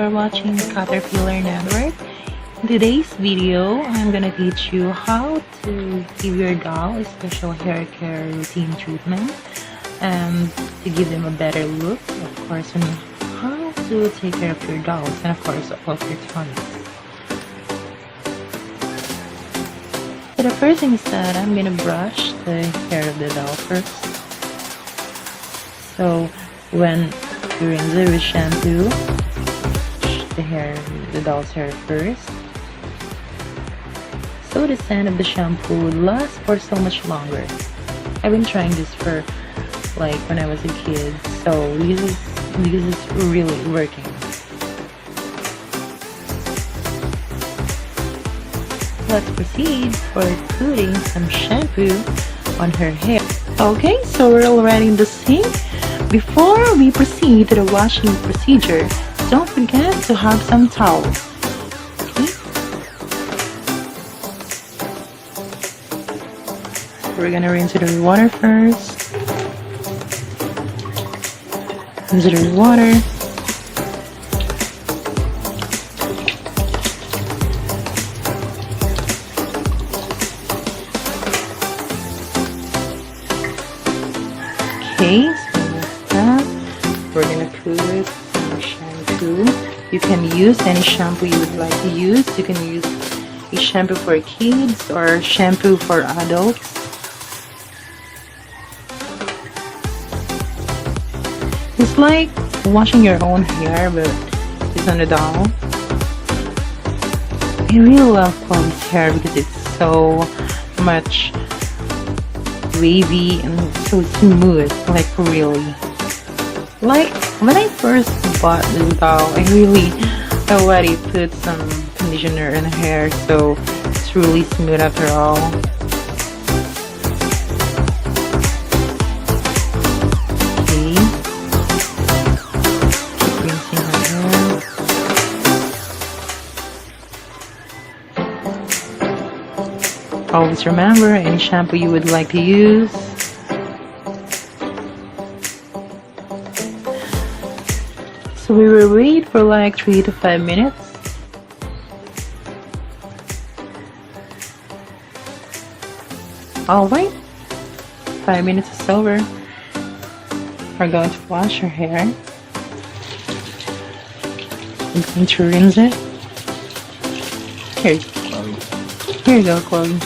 are watching Caterpillar Network. In today's video, I'm gonna teach you how to give your doll a special hair care routine treatment and to give them a better look, of course, and how to take care of your dolls and of course of your toys. So the first thing is that I'm gonna brush the hair of the doll first. So when you rinse it with shampoo, the doll's hair first, so the scent of the shampoo would last for so much longer. I've been trying this for like when I was a kid, so this is really working. Let's proceed for putting some shampoo on her hair. Okay, so we're already in the sink. Before we proceed to the washing procedure, don't forget to have some towels. Okay? We're gonna rinse it with water first. Rinse it with water. Okay, so with that, we're gonna put some shampoo. You can use any shampoo you would like to use. You can use a shampoo for kids or shampoo for adults. It's like washing your own hair, but it's on a doll. I really love Chloe's hair because it's so much wavy and so smooth, like really. Like when I first bought this doll, I really already put some conditioner in her hair, so it's really smooth after all. Okay, keep rinsing her hair. Always remember any shampoo you would like to use. So we will wait for like 3 to 5 minutes. Alright, 5 minutes is over. We're going to wash her hair. I'm going to rinse it. Here you go, Chloe. Here you go, Chloe.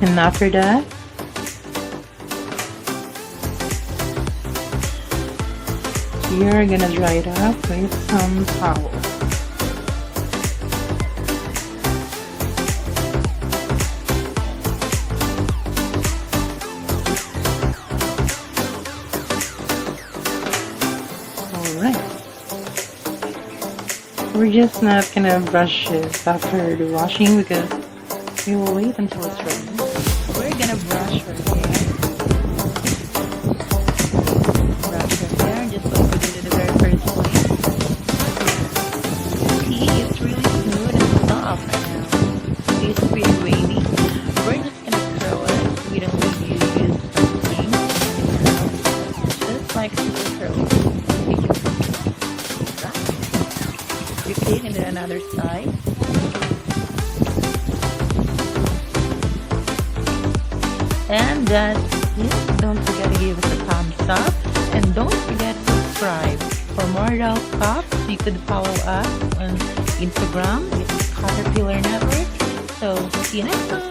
And after that, you're gonna dry it up with some towel. Alright. We're just not gonna brush it after the washing because we will wait until it's ready. We're gonna brush her hair. Brush her hair just like we did in the very first place. See, it's really smooth and soft right now. It's really wavy. We're just gonna curl it. We don't need to use something. Just like super curly. Repeat into another side. And that's it. Don't forget to give us a thumbs up. And don't forget to subscribe. For more doll stuff, you could follow us on Instagram. It's Caterpillar Network. So, see you next time.